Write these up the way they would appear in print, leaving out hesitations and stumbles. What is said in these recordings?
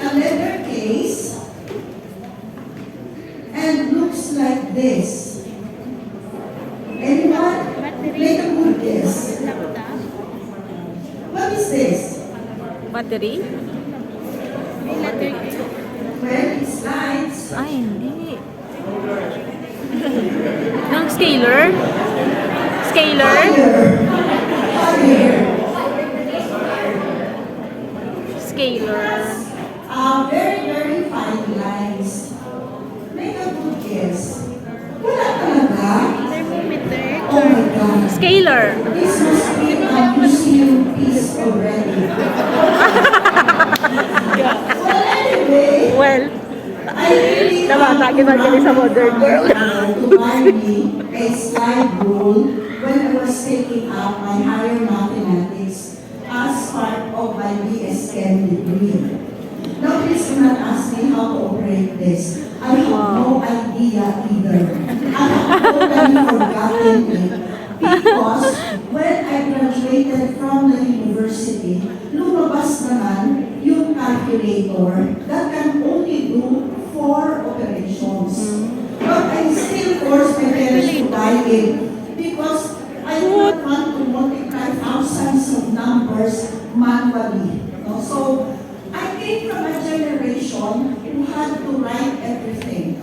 a leather case and looks like this. Anyone? Make a good guess. What is this? Battery? Well, it's lights. Ay, hindi. Yung scaler? Scaler? Fire. Scaler. Very, very fine lines. Make a good guess. Wala talaga? Oh my God. Scaler. This must be a museum piece already. Well, anyway, Well, I really Nabatake man kami sa modern world. to buy me a slide rule when I was taking up my higher mathematics as part of my BS Chem degree. Now, please do not ask me how to operate this. I have no idea either. I have totally forgotten it because when I graduated from the university, lumabas naman yung calculator that can only do 4 operations. But I still force my parents to buy it because I do not want to multiply thousands of numbers manually. No? So, I came from a generation who had to write everything.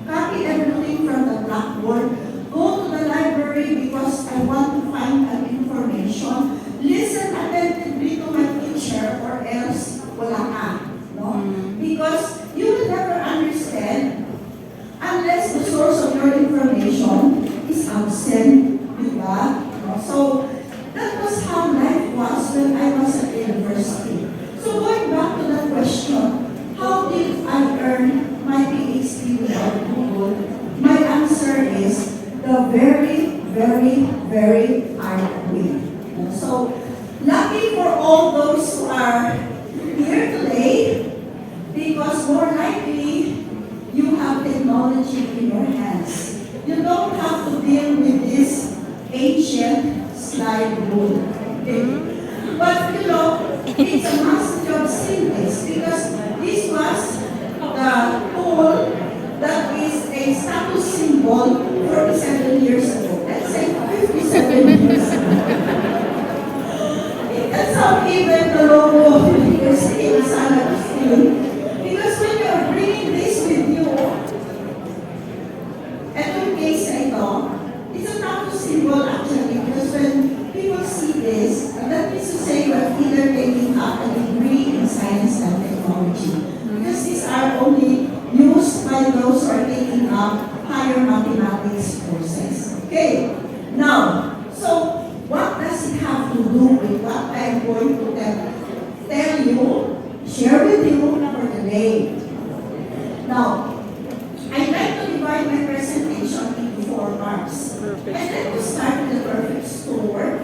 Copy everything from the blackboard. Go to the library because I want to find an information. Listen attentively to my teacher or else wala ka. No? Because you will never understand unless the source of your information is absent. Diba? No? So, that was how life was when I was at university. So going back to the question, how did I earn my PhD without Google? My answer is the very, very, very hard way. So lucky for all those who are here today, because more likely you have technology in your hands. You don't have to deal with this ancient slide rule. Okay? But you know, it's a must job seamless because this was the tool that is a status symbol 47 years ago. Let's say 57 years ago. That's how even the logo of the university is still. Because when you are bringing this with you, etong case na ito, it's a status symbol actually because when people see this, that means to say you are either taking up a degree in science and technology. Because these are only used by those who are taking up higher mathematics courses. Okay, now, so what does it have to do with what I'm going to tell you, share with you for today? Now, I'd like to divide my presentation into 4 parts. Perfect. I'd like to start with the perfect store.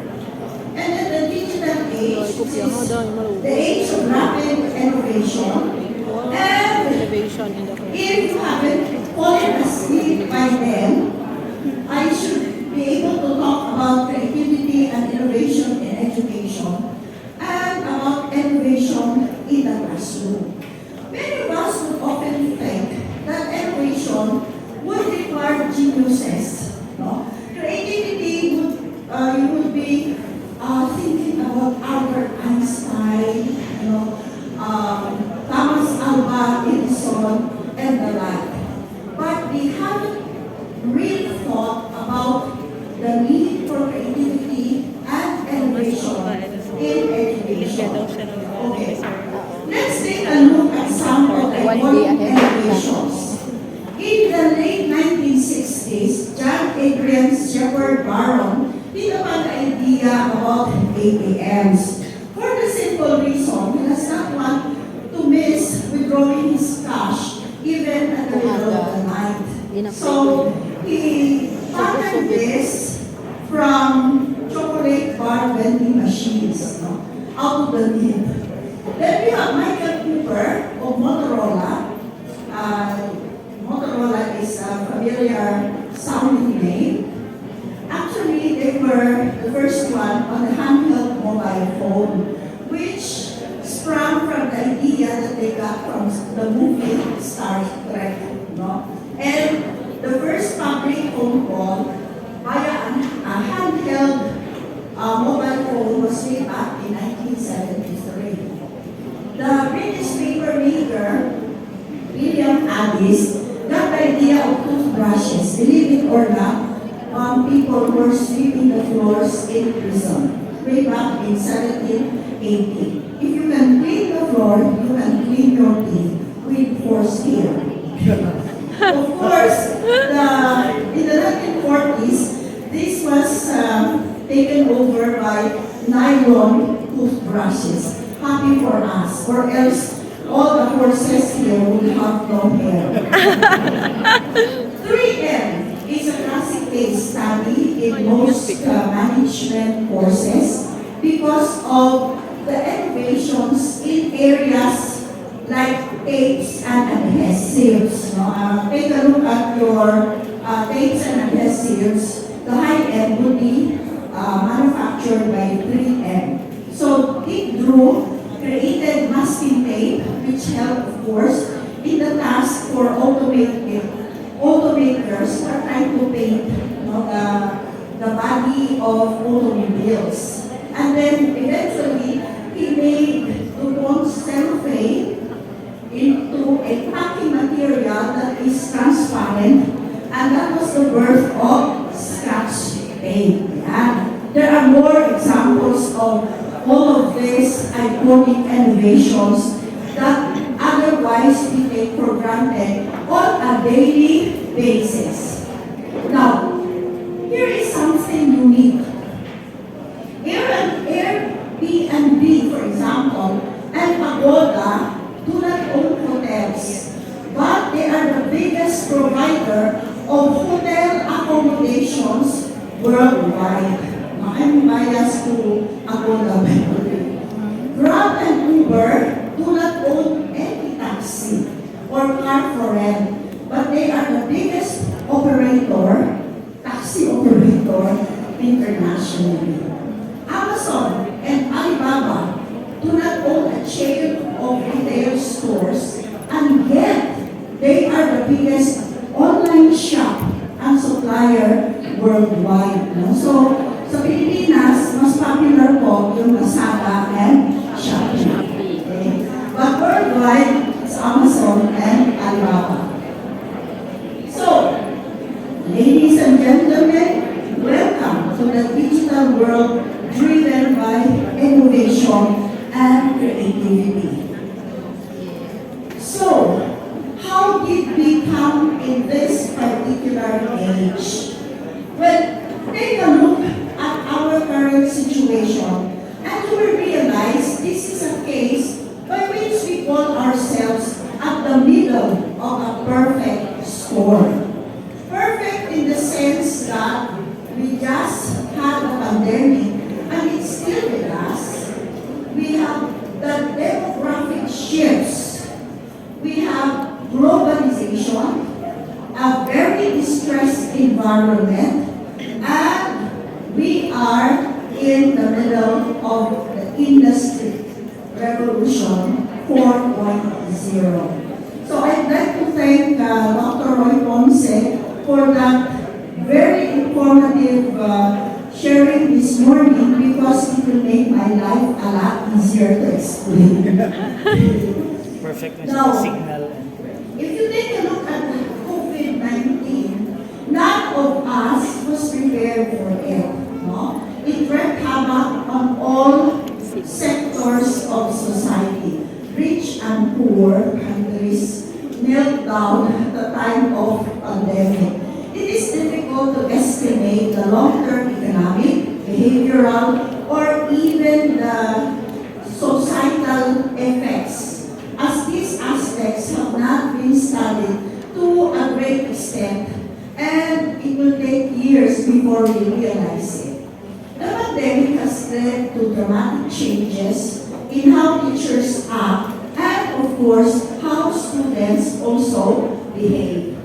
And then the digital age, which is the age of rapid innovation. And Innovation in the if you haven't fallen asleep by then, I should be able to talk about creativity and innovation in education and about innovation in the classroom. Many of us would often think that innovation would require geniuses. No? Creativity would, you would be thinking about Albert Einstein, Thomas Alva Edison, and the like. But we haven't really thought about the need for creativity and innovation in education. Okay. Let's take a look at some of the important innovations. In the late 1960s, John Adrian Shepard Barron think about the idea about ATMs. For the simple reason, he does not want to miss withdrawing his cash even at the middle of the night. So he patterned this from chocolate bar vending machines, out of the need. Then we have Michael Cooper of Motorola. Motorola is a familiar sounding name. Actually, they were the first one on the handheld mobile phone, which sprang from the idea idea that they got from the movie Star Trek, no? And the first public phone call via a handheld mobile phone was way back in 1973. The British paper maker, William Addis, got the idea of toothbrushes, believe it or not, people were sweeping the floors in prison way back in 1780. If you can clean the floor, you can clean your teeth with force here. Of course, in the 1940s, this was taken over by nylon toothbrushes. Happy for us, or else all the horses here would have no hair. 3M is a classic case study in most management courses because of the innovations in areas like tapes and adhesives. No? Take a look at your tapes and adhesives. The high end would be manufactured by 3M. So Dick Drew created masking tape, which helped, of course, in the task for automakers who are trying to paint the body of automobiles. And then eventually, he made DuPont cellophane into a packing material that is transparent, and that was the birth of Scotch tape. Yeah. There are more examples of all of these iconic innovations that otherwise we take for granted on a daily basis. Now, here is something unique. Airbnb, for example, and Pagoda do not own hotels, but they are the biggest provider of hotel accommodations worldwide. Now, I'm biased to Pagoda. Grab and Uber do not own any taxi or car for rent, but they are the biggest taxi operator internationally. Amazon and Alibaba do not own a chain of retail stores, and yet they are the biggest online shop and supplier worldwide. No? So, sa Pilipinas, mas popular po yung Lazada and Shopee. Okay? But worldwide, it's Amazon and Alibaba. So, ladies and gentlemen, welcome to the digital world driven by innovation and creativity. So, how did we come in this particular age? Well, take a look at our current situation, and you will realize this is a case by which we call ourselves at the middle of a perfect storm. Perfect in the sense that we just had a pandemic and it's still with us. We have the demographic shifts. We have globalization, a very distressed environment, and we are in the middle of the industry revolution 4.0. So I'd like to thank Dr. Roy Ponce for that very informative sharing this morning, because it will make my life a lot easier to explain. Perfect Now, signal. if you take a look at COVID-19, none of us was prepared for it. No? It wreaked havoc on all sectors of society. Rich and poor countries knelt down at the time of pandemic. It is difficult to estimate the long-term economic, behavioral, or even the societal effects, as these aspects have not been studied to a great extent, and it will take years before we realize it. The pandemic has led to dramatic changes in how teachers act, and of course, how students also behave.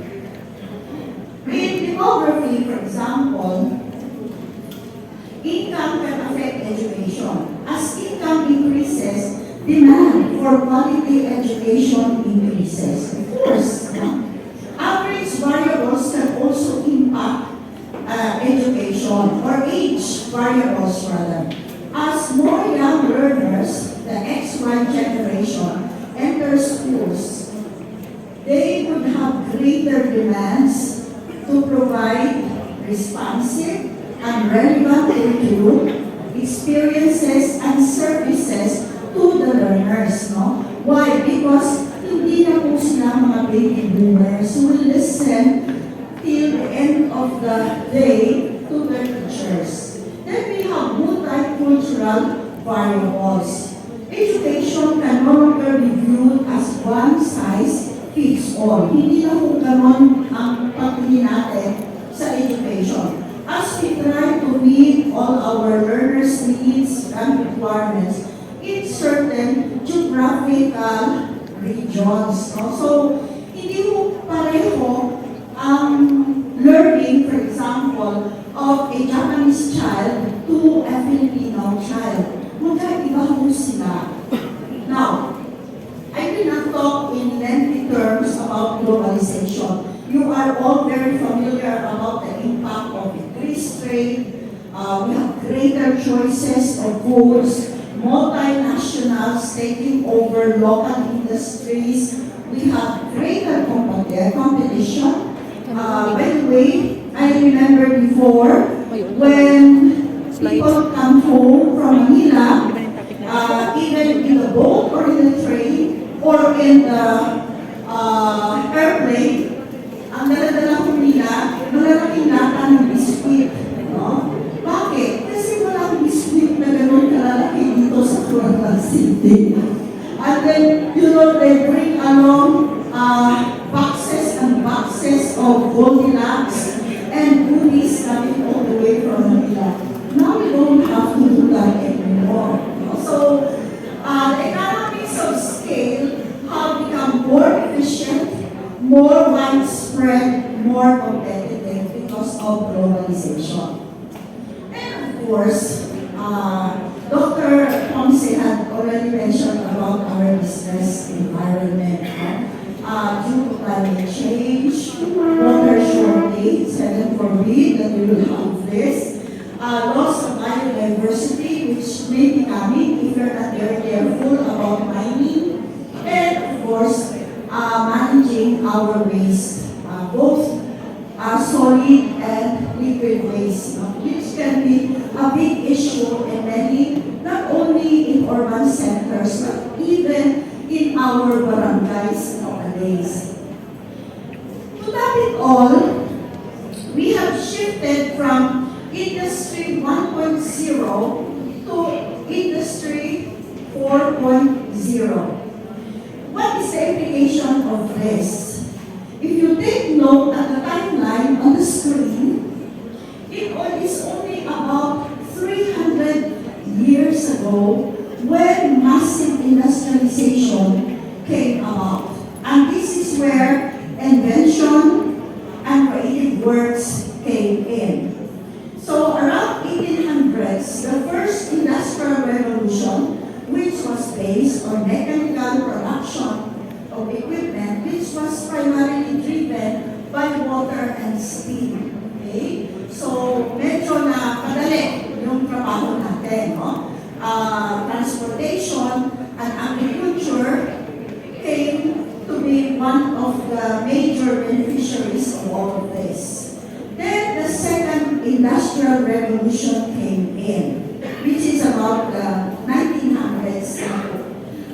In demography, for example, income can affect education. As income increases, demand for quality education increases. Of course, average variables can also impact education, or age variables rather. As more young learners, the XY generation, enter schools, they would have greater demands to provide responsive and relevant curriculum, experiences, and services to the learners. No? Why? Because hindi na po sila mga baby boomers who will listen till the end of the day to their teachers. Then we have multicultural variables. Education can no longer be viewed as one size fits all. Hindi na po ganon ang pagtingin natin sa education. As we try to meet all our learners' needs and requirements in certain geographical regions. No? So, hindi mo pareho ang learning, for example, of a Japanese child to a Filipino child. Magkaiba po sila. Now, I will not talk in lengthy terms about globalization. You are all very familiar about the impact of increased trade. We have greater choices of goods, multinationals taking over local industries. We have greater competition. By the way, I remember before when people come home from Manila, even in the boat or in the train or in the airplane, ang daladala ko nila, malalaking lata ng biskuit. No? Bakit? Kasi walang biskuit na gano'n kalalaki dito sa Quezon City. And then, they bring along boxes and boxes of Goldilocks and goodies coming all the way from Manila. Now we don't have to do that anymore. So, the economies of scale have become more efficient, more widespread, more competitive because of globalization. And of course, Dr. Ponce had already mentioned about our distressed environment. Due to climate change, water shortage, heaven forbid that we will have this, loss of biodiversity, which may be coming if you're not very careful about mining, and of course, managing our waste, both solid and liquid waste, which can be a big issue in many, not only in urban centers, but even in our barangays nowadays. To top it all, we have shifted from Industry 1.0 to Industry 4.0. What is the implication of this? If you take note at the timeline on the screen, it is only about 300 years ago when massive industrialization came about. And this is where invention and creative works came in. So around 1800s, the first industrial revolution, which was based on mechanical production of equipment, which was primarily driven by water and steam. Okay? So medyo na kadali yung trabaho natin, no? Transportation and agriculture came to be one of the major beneficiaries of all of this. Then the second industrial revolution came in, which is about the 1900s,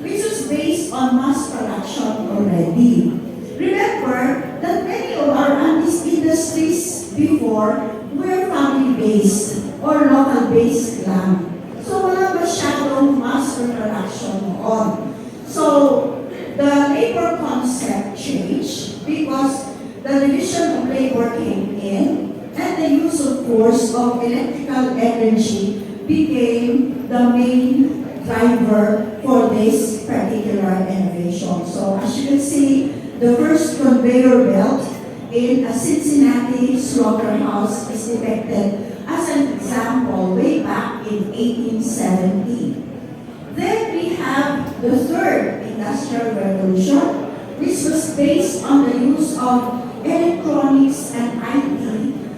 which was based on mass production already. Remember that many of our industries before were family-based or local-based lang. So wala masyadong mass production on. So the labor concept changed because the division of labor came in and the use of force of electrical energy became the main driver for this particular innovation. So as you can see, the first conveyor belt in a Cincinnati slaughterhouse is depicted as an example way back in 1870. Then we have have the third industrial revolution, which was based on the use of electronics and IT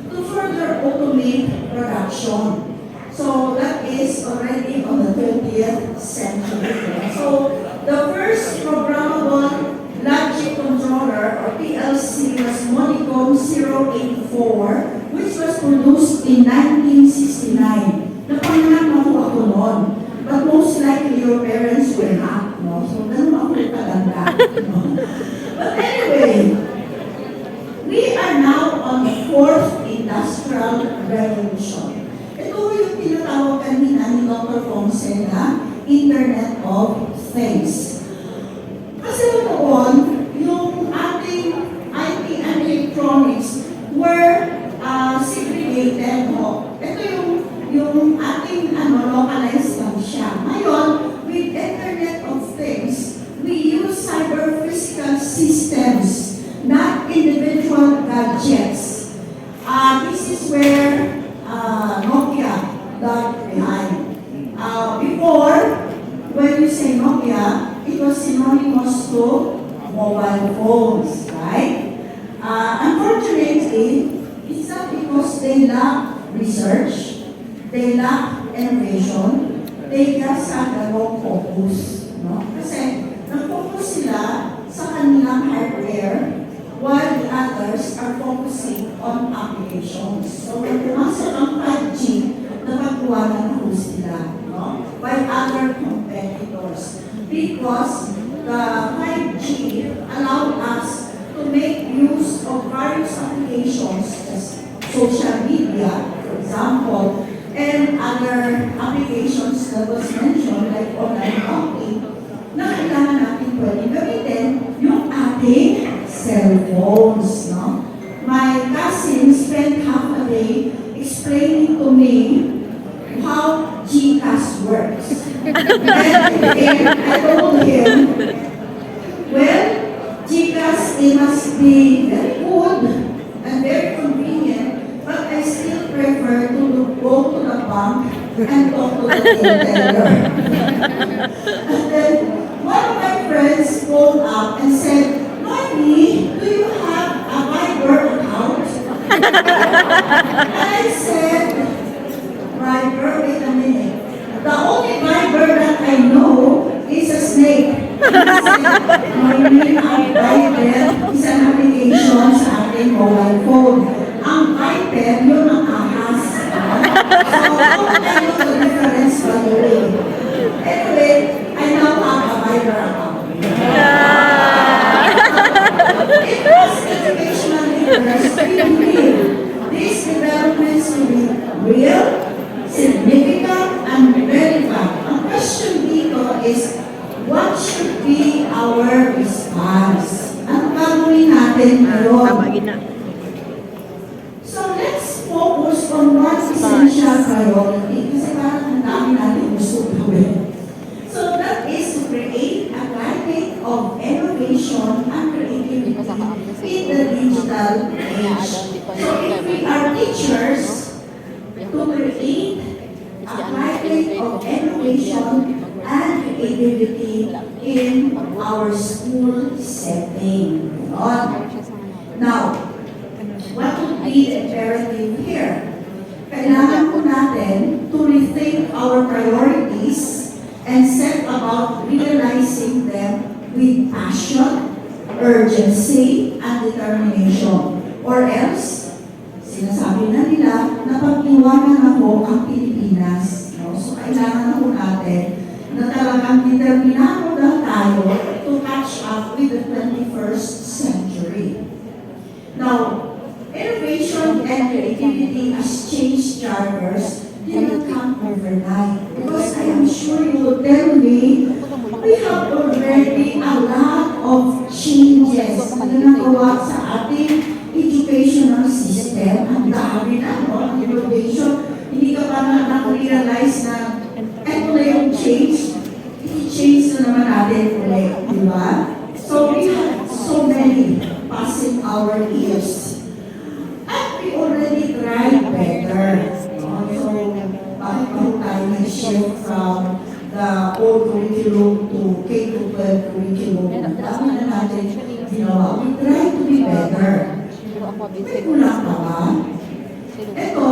to further automate production. So that is already on the 20th century. So the first programmable logic controller, or PLC, was Monicom 084, which was produced in 1969. Napanganak na po ako noon. But most likely your parents were not, no? So ganun ako katanda. No? But anyway, we are now on the fourth industrial revolution. Ito yung tinatawag kanina ni Dr. Ponce na Internet of Things. Kasi noon, yung ating IT and electronics were segregated. No? Ito yung ating localized lang siya. Ngayon, with Internet of Things, we use cyber-physical systems, not individual gadgets. This is where Nokia got behind. Before, when you say Nokia, it was synonymous to mobile phones, right? Unfortunately, it's not because they lack research, they lack innovation, they just have the wrong focus. No? Kasi nag-focus sila sa kanilang hardware while the others are focusing on applications. So when pumasok ang 5G, nakagawa na ako sila, no? By other competitors. Because the 5G allowed us to make use of various applications, as social media, for example, and other applications that was mentioned, like online banking, na kailangan natin pwede gamitin yung ating cellphones, no? My cousin spent half a day explaining to me how GCash works. And I told him, well, GCash, it must be very good and very convenient, but I still prefer to go to the bank and talk to the teller. And then one of my friends called up and said, Mommy, do you have a Viber account? And I said, Viber, wait a minute. The only Viber that I know is a snake. Mommy, ang Viber is an application sa ating mobile phone. Ang Viber, yun ang ahas. So, I know the difference by the way. Anyway, I now have a Viber account. It was educational interest in real. These developments will be real, significant, and relevant. Ang question dito is, what should be our response? Ano gagawin natin ngayon? So let's focus on one essential priority kasi parang ang dami natin gusto gawin. So that is to create a climate of innovation and creativity in the digital age. So if we are teachers, to create a climate of innovation and creativity in our school setting. Now, what would be the imperative here? Kailangan po natin to rethink our priorities and set about realizing them with passion, urgency, and determination. Or else, sinasabi na nila na pag-iwanan ako ang Pilipinas. No? So, kailangan na po natin na talagang determinado na tayo to catch up with the 21st century. Now, innovation and creativity as change drivers did not come overnight. Because I am sure you will tell me, we have already a lot of changes na nagawa sa ating educational system. Ang dami na, no? Ang innovation, hindi ka pa na-realize na eto na yung change, i-change na naman natin ulit, di ba? So we have so many passing our ears. And we already tried better. So, bakit tayo nag-shift from the old curriculum to K-12 curriculum. Ang dami na natin ginawa. We try to be better. May kulang pa ba? Ito,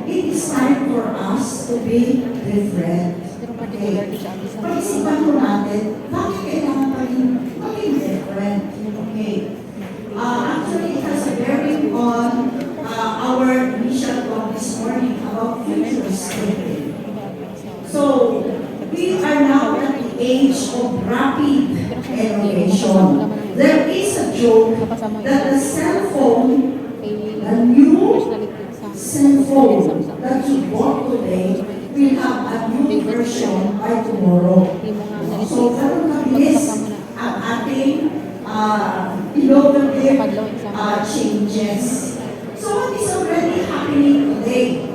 it is time for us to be different. Okay. Pag-isipan ko natin, bakit kailangan maging different? Okay. Actually, it has a bearing on our initial talk this morning about future state. So, we are now at the age of rapid innovation. There is a joke that the cell phone, the new cell phone that you bought today, will have a new version by tomorrow. So, ganun kabilis ang ating innovative changes. So, what is already happening today?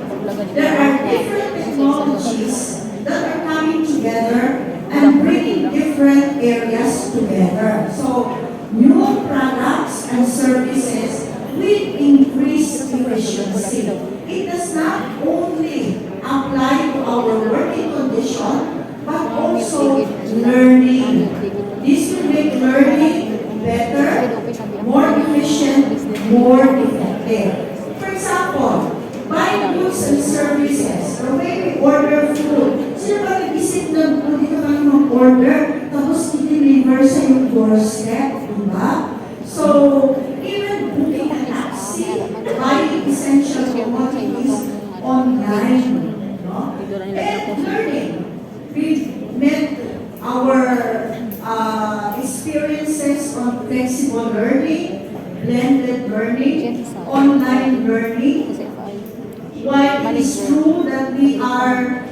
There are different technologies that are coming together and bringing different areas together. So, new products and services will increase efficiency. It does not only apply to our working condition, but also learning. This will make learning better, more efficient, more effective. For example, buying goods and services, the way we order food. Sino ba nag-isip na kung dito kami mag-order, tapos i-deliver sa yung doorstep, diba? So, even booking a taxi, buying essential commodities online, no? And learning. We've met our experiences on flexible learning, blended learning, online learning. While it is true that we are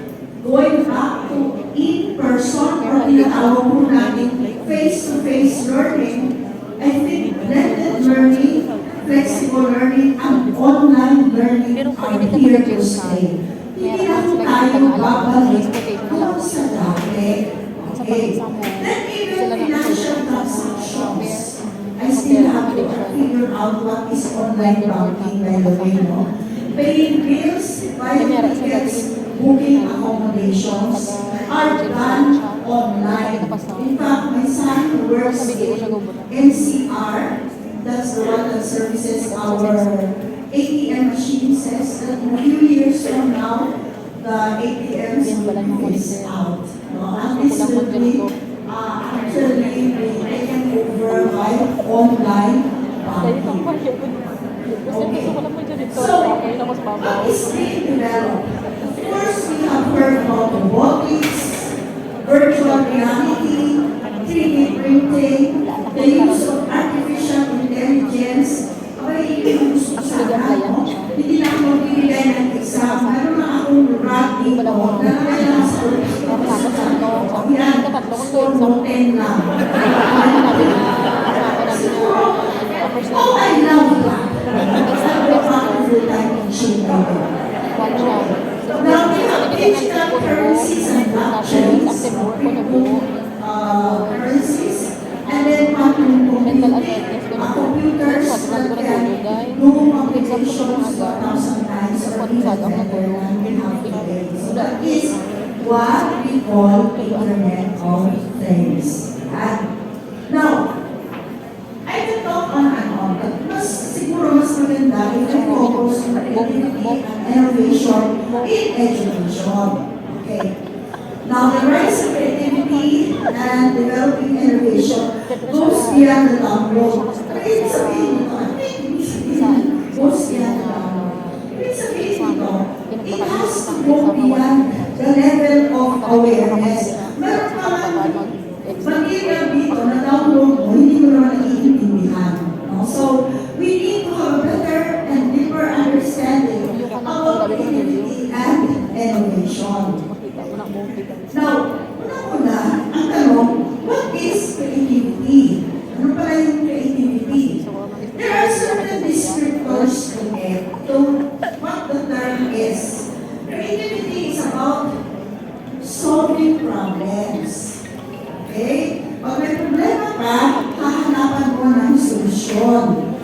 going back to in-person or tinatawag po natin face-to-face learning, I think blended learning, flexible learning, and online learning are here to stay. Hindi lang tayo babalik doon sa dati. Okay. Then even financial transactions, I still have to figure out what is online banking, by the way, no? Paying bills, buying tickets, booking accommodations are done online. In fact, my son works in NCR, that's the one that services our ATM machine, says that in a few years from now, the ATMs will be phased out. No? And this will be actually be taken over by online banking. Okay. So, what is being developed? First, we have heard about robotics, virtual reality, 3D printing, the use of artificial intelligence. Abay, yung gusto sana, no? Hindi na ako magbibigay ng exam. Meron na akong rod dito. Nalagay lang sa yan, score mo 10 lang. Oh, I love that. Now, we have digital currencies and blockchains, currencies, and then quantum computing, computers that can do computations 1,000 times or even better than we have today. So that is what we call Internet of Things. Now, I can talk on and on, but siguro mas maganda if I focus on creativity and innovation in education. Okay. Now, the rise of creativity and developing innovation goes beyond the language. It's a goes beyond the language. It's a it has to go beyond the level of awareness. Meron pa man material dito na download mo, hindi mo naman naiintindihan. No? So, we need to have a better and deeper understanding about creativity and innovation. Now, una-una, ang tanong, what is creativity? Ano pala yung creativity? There are certain descriptors to it, to what the term is. Creativity is about solving problems. Okay? Pag may problema ka, hahanapan mo ng solusyon.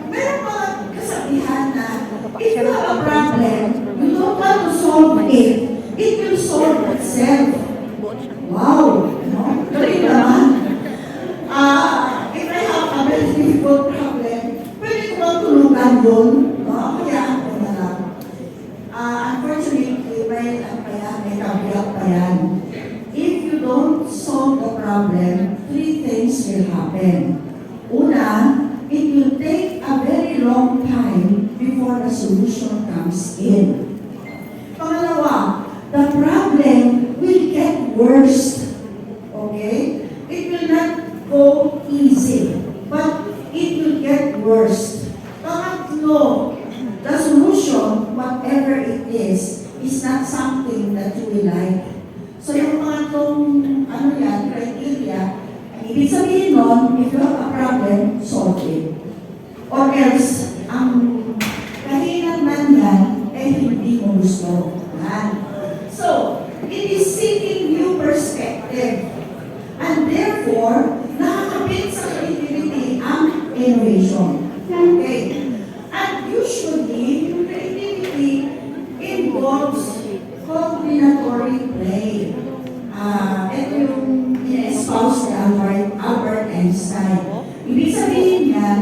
Meron mga kasabihan na, if you have a problem, you don't want to solve it. It will solve itself. Wow! No? Galing naman. If I have a very difficult problem, pwede ko bang tulungan yun? No? Kaya ako na lang. Unfortunately, may kabiyak pa yan. If you don't solve the problem, three things will happen. Una, it will take a very long time before the solution comes in. Pangalawa, the problem will get worse. Okay? It will not go easy, but it will get worse. Pangatlo, the solution, whatever it is not something that you will like. So yung pangatlong, criteria, ang ibig sabihin nun, if you have a problem, solve it. Or else, ang kahinan man yan, hindi mo gusto. So, it is seeking new perspective. And therefore, nakakapit sa creativity ang innovation. Okay. And usually, creativity involves combinatory play. Ito yung in-espouse ni Albert Einstein. Ibig sabihin yan,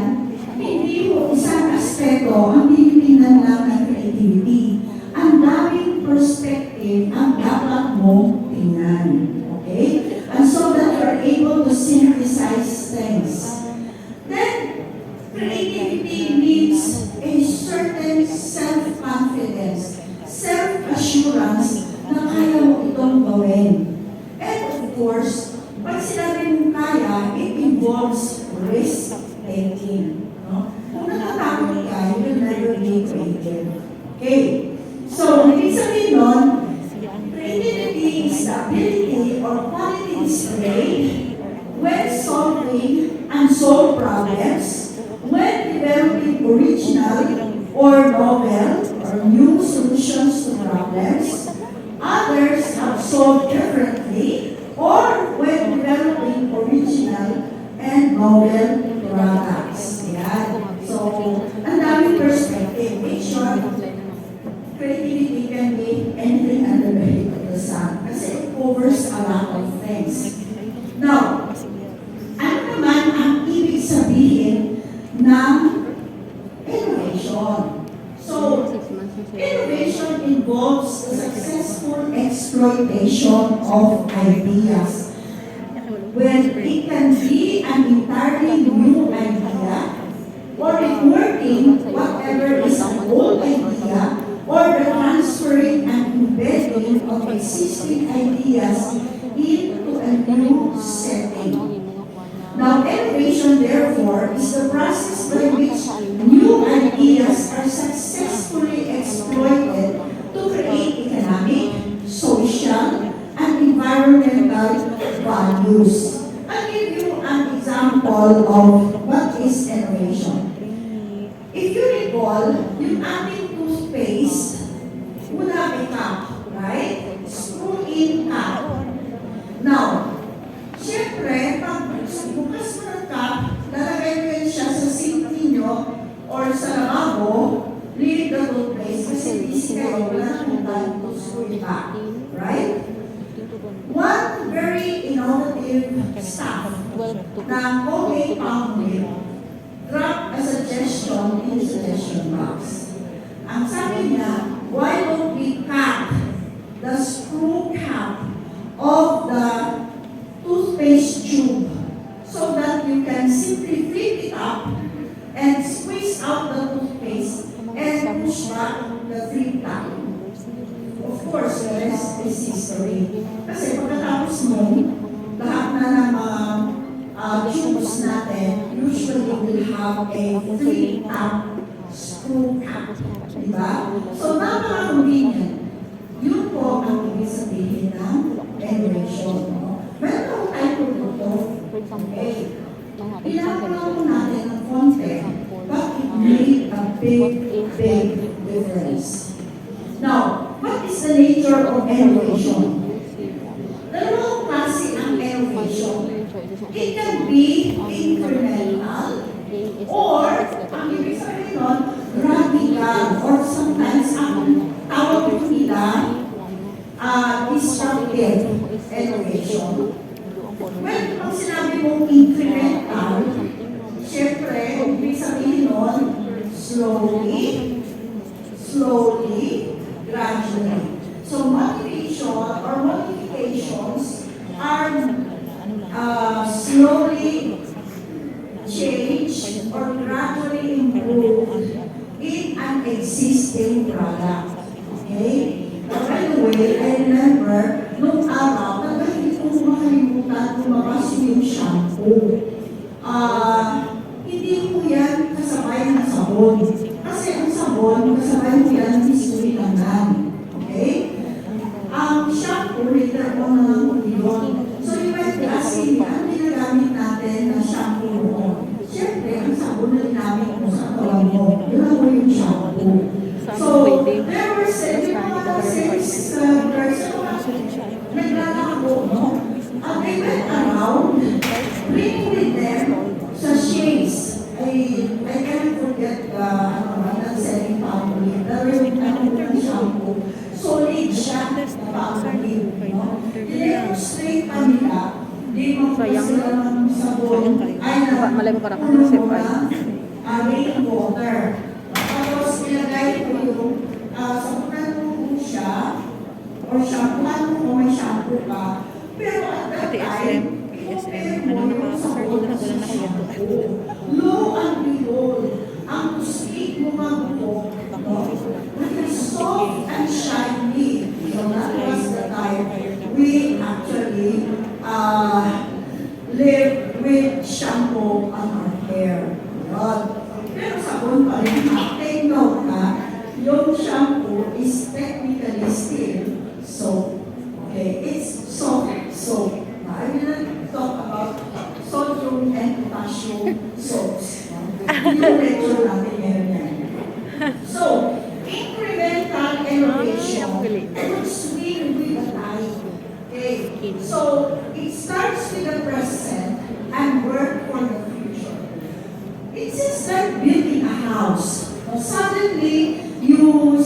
hindi mo isang aspeto ang tinitingnan lang ng creativity. Ang daming perspective ang dapat mo tingnan. Okay? And so that you're able to synthesize things. Then, creativity needs a certain self-confidence, self-assurance na kaya mo itong gawin. And of course, pag sinabi mo kaya, it involves risk-taking. No? Kung natatakot ka, you will never be creative. Okay? So, ibig sabihin nun, creativity is the ability or quality displayed when solving unsolved problems, when developing original or novel or new solutions to problems others have solved differently, or when developing original and novel products. Yan. So, ang daming perspective. Make sure creativity can be anything under the heat of the sun kasi it covers a lot of things. Now, ano naman ang ibig sabihin ng innovation? So, innovation involves the successful exploitation of ideas. When it can be an entirely new idea, or in working whatever is an old idea, or the transferring and embedding of existing ideas into a new setting. Now, innovation, therefore, is the process by which new ideas are successfully exploited to create economic, social, and environmental values. I'll give you an example of what is innovation. If you recall, yung ating toothpaste, would have a cap, right? Screw-in cap. Now, siyempre, pag bukas mo ng cap, lalagay mo yun siya sa sink ninyo or sa lavabo, leave the toothpaste kasi busy kayo, wala nang time to screw it back. Right? One very innovative staff na Colgate Palmolive dropped a suggestion in the suggestion box. Ang sabi niya, why don't we cut the screw cap of the toothpaste tube so that you can simply flip it up and squeeze out the toothpaste and push back the flip top. Of course, the rest is history. Kasi pagkatapos mo, lahat na ng mga tubes natin usually will have a flip top screw cap. Diba? So, napaka-convenient. Yun po ang ibig sabihin ng innovation. Meron akong tayo produkto. Okay. Pinapalaw natin ng konti, but it made a big, big difference. Now, what is the nature of innovation? Dalawang klase ang innovation. It can be incremental, or, ang ibig sabihin nun, radical, or sometimes ang tawag nila, disruptive. innovation. Well, pag sinabi mong incremental, syempre, ibig sabihin nun, slowly, gradually. So motivation or modifications are slowly change or gradually improve in an existing product. Okay? Now, by the way, I remember, nung araw, talaga hindi ko makalimutan lumabas yung shampoo. Hindi ko yan kasabay ng sabon. Kasi ang sabon, kasabay mo yan, history naman. Okay? Ang shampoo, later on na lang yun. So, yung wet glassing, ang ginagamit natin na shampoo noon. Siyempre, ang sabon na ginamit mo sa katawan mo, yun ang yung shampoo. So, there were six naglalako, no? They went around, bringing with them sa shades. I can't forget that selling foundry. Pero yung shampoo, solid siya na foundry, no? I-demonstrate pa nila, di mo pa sila ng sabon, ay rainwater. Tapos ilagay ko yung sabunan mo siya, or shampooan mo kung may shampoo ka. Pero at that time, i-compare mo yung sabon sa shampoo. Lo and behold, ang tusik mo mabuto, it's soft and shiny. So that was the time we actually live with shampoo on our hair. Pero sabon pa rin, take note ha, yung shampoo is technically still soap. Okay, it's soap. I will not talk about sodium and potassium soaps. Yung lecture natin ngayon yan. So, incremental innovation would swing with the tide. Okay, so it starts with the present and work for the future. It's just like building a house. Suddenly, you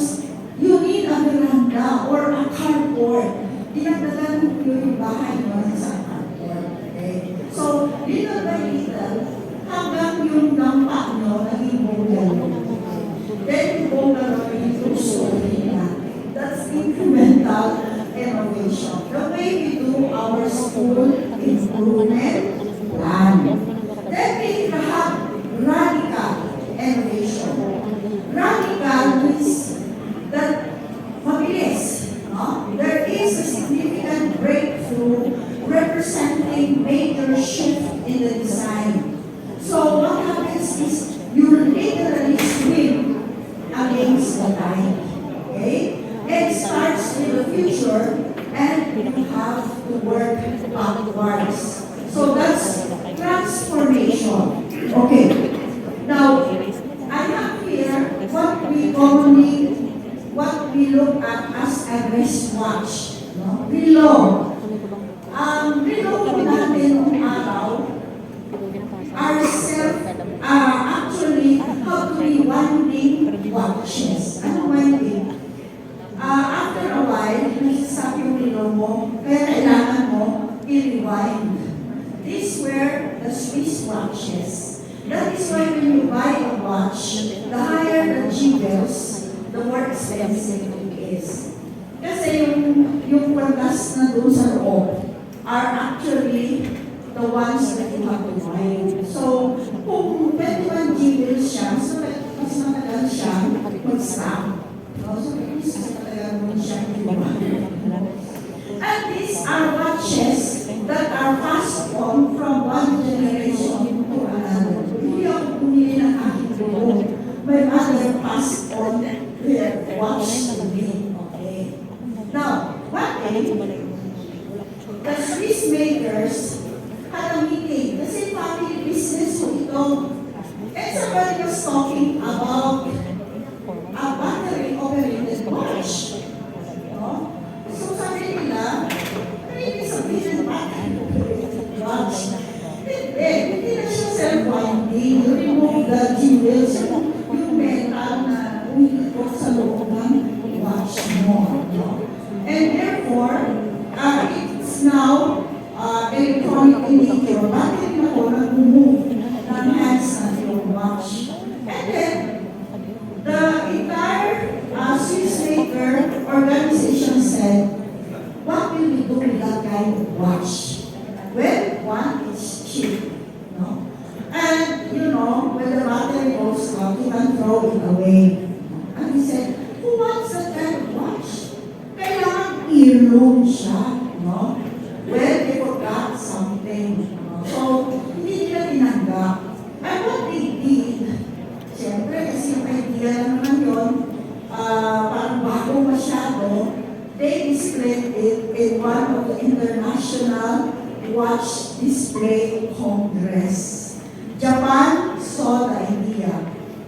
need a veranda or a carport. Dinagdagan mo yung bahay mo sa carport. Okay? So, little by little, hanggang yung dampa nyo, naging bongga. Then, yung bongga nyo, yung story na. That's incremental innovation. The way we do our school improvement plan. Then, we have radical innovation. Radical means that mabilis. There is a significant breakthrough representing major shift in the design. So what happens is you literally swim against the tide. Okay? It starts in the future and you have to work backwards. So that's transformation. Okay. Now, I have here what we look at as a wristwatch. No? Below. Below po natin ng araw are actually how to be winding watches. Ano winding? After a while, nasasabi yung below mo, kaya kailangan mo i-rewind. These were the Swiss watches. That is why when you buy a watch, the higher the jewels, the more expensive it is. Kasi yung kwantas na doon sa loob are actually the ones that you have to buy. So, kung 21 jewels siya, so mas matagal siya mag-stamp. So, mas matagal mo siya and these are watches that are passed on from one generation to another. Hindi ako pumili ng aking buo. My mother passed on their watch to me. Okay. Now, one day, the Swiss makers had a meeting. Kasi family business ko ito. And somebody was talking about a battery-operated watch. No? So sabi nila, hindi sabihin ng battery-operated watch. Hindi na siya self-winding. You remove the jewels, yung metal na umiikot sa loob ng watch mo. No? And therefore, it's now electronic in nature, bakit rin ako nag-move ng hands ng yung watch? And then, the entire Swiss maker organization said, what will we do with that kind of watch? Well, one is cheap, no? And, you know, when the battery goes out, you can throw it away. And he said, who wants that kind of watch? Kailangan i-loan siya, no? Well, they forgot something. No? So, hindi nila tinanggap. And what they did, siyempre, kasi yung idea naman yun, parang bago masyado, they displayed it in one of the international watch display congress. Japan saw the idea.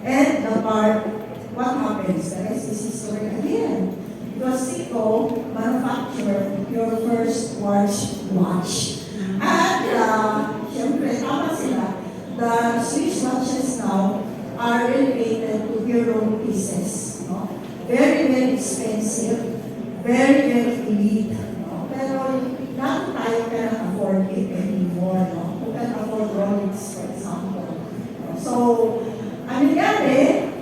And the part, what happens? The rest is history again. Because Seiko manufactured your first watch. And, syempre, tama sila. The Swiss watches now are related to hero pieces. No? Very, very expensive. Very, very elite. No? Pero, not tayo can afford it anymore. No? Who can afford Rolex, for example. No? So, ang nangyari,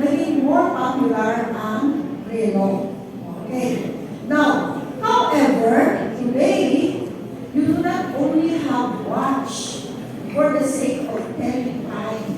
naging more popular ang relo. Okay. Now, however, today, you do not only have watch for the sake of telling time.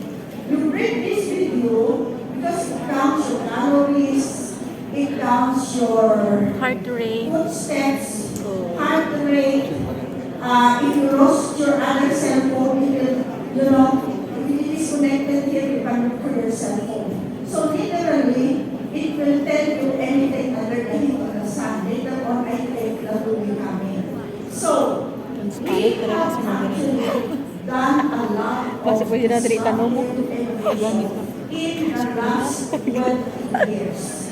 You bring this with you because it counts your calories, it counts your Heart rate. footsteps, heart rate. If you lost your other cell phone, it will, you know, if it is connected here, you can look for your cell phone. So literally, it will tell you anything under the heat of the sun. Later on, I think that will be coming. So, we have actually done a lot Kasi of pwede na diri tanong mo. innovation in the last 20 years.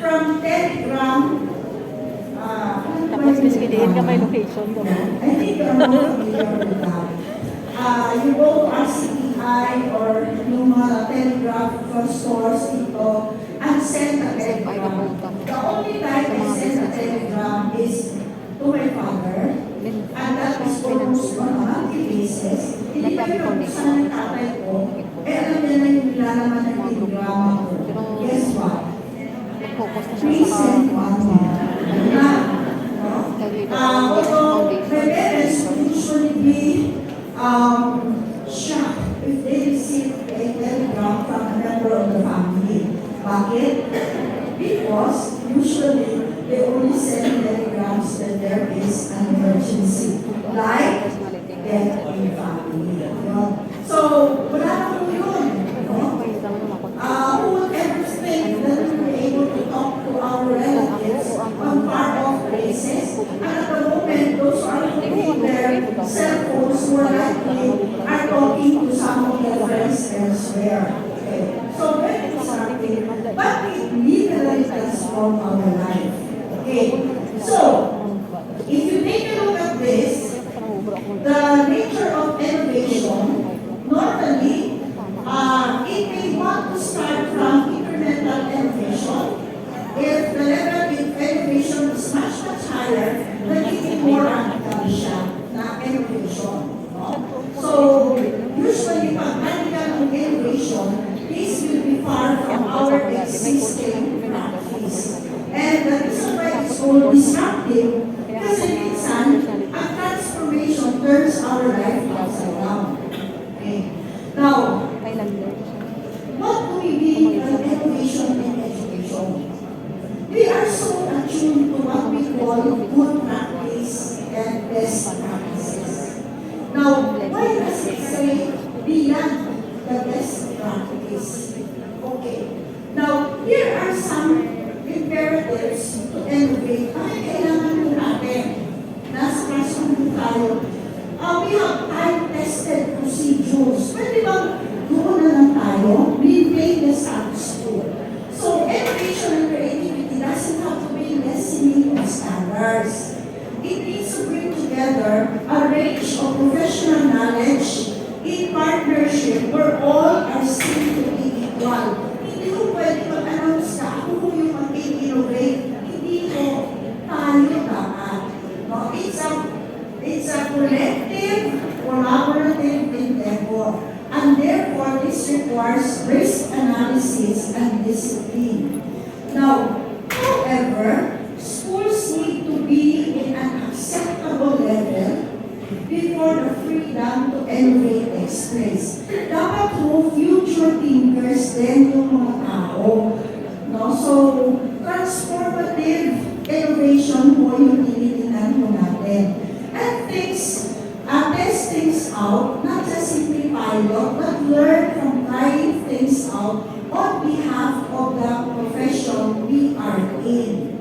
From Telegram, Tapos miskidiin ka may location ko. I think you're more familiar with that. You go to RCTI or yung mga telegraph stores dito and send a telegram. The only time I send a telegram is to my father, and that is almost on a monthly basis. Hindi pa yun sa tatay ko, alam niya na yung nilalaman ng telegrama ko. Guess what? Focus na siya Recent sa one na, although my parents usually be shocked if they receive a telegram from a member of the family. Bakit? Because usually they only send telegrams when there is an emergency, like death in the family. So, wala na po yun. Who would ever think that we were able to talk to our relatives on far-off places? And at the moment, those who are holding their cell phones more likely are talking to some of their friends elsewhere. Okay. So very disruptive, but it literally transformed our life. Okay. So, if you take a look at this, the nature of innovation, normally, it may want to start from incremental innovation. If the level of innovation is much, much higher, nagiging more radical siya na innovation. No? So, usually, pag radical ng innovation, this will be far from our existing practice. And the reason why it's called disruptive, kasi minsan, ang transformation turns our life upside down. Okay. Now, what do we mean by innovation in education? We are so attuned to what we call good practice and best practices. Now, why does it say beyond the best practice? Okay. Now, here are some imperatives to innovate. Ay, kailangan po natin. Nasa classroom po tayo. We have time-tested procedures. Pwede bang doon na lang tayo? We made this at school. So, innovation and creativity doesn't have to be lessening of standards. It needs to bring together a range of professional knowledge in partnership where all are seen to be equal. Hindi ko pwede mag-announce ka ako yung mag-innovate. Hindi ko tayo dapat. No? It's It's a collective, collaborative endeavor, and therefore this requires risk analysis and discipline. Now, however, schools need to be in an acceptable level before the freedom to innovate takes place. Dapat po future thinkers din yung mga tao. No? So, transformative innovation po yung tinitingnan po natin. And test things out, not just simply pilot, but learn from trying things out on behalf of the profession we are in.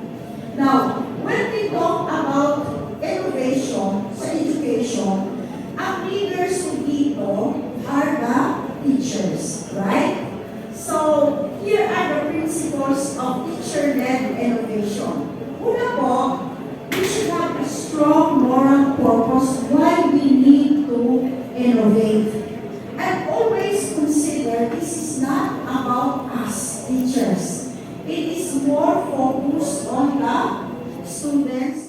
Now, when we talk about innovation sa education, ang leaders po dito are the teachers, right? So, here are the principles of teacher-led innovation. Una po, we should have a strong moral purpose why we need to innovate. And always consider this is not about us teachers. It is more focused on the students